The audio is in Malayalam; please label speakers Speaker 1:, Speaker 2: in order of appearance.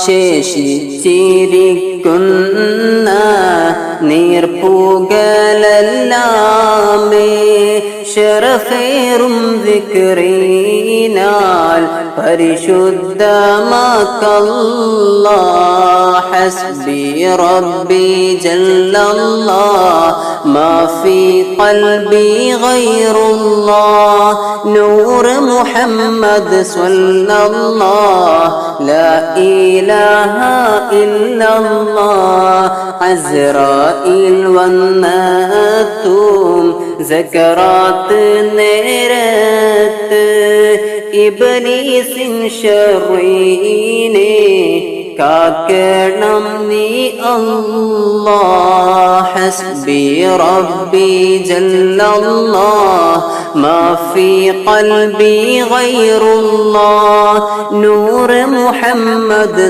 Speaker 1: ശേഷിച്ചിരിക്കുന്ന നീർപ്പുകളെല്ലാമേ ശറഫേറും ദിക്റിനാൽ പരിശുദ്ധമാക്കല്ലാ. ഹസ്ബി റബ്ബി ജല്ലല്ലാഹ് മാ ഫീ ഖൽബി ഗൈറുല്ലാഹ് നൂറ് മുഹമ്മദ് സ്വല്ലല്ലാഹ് ലാ ഇലാഹ ഇല്ലല്ലാഹ്. അസ്റായിൽ വന്നെത്തും സക്കറാത്ത് നേരത്ത് ഇബ്ലീസിൻ ശർരീനെ കാക്കണം നീ അല്ലാഹ്. ഹസ്ബി റബ്ബി ജല്ലല്ലാഹ് മാ ഫീ ഖൽബി ഗൈറുല്ലാഹ് നൂറ് മുഹമ്മദ്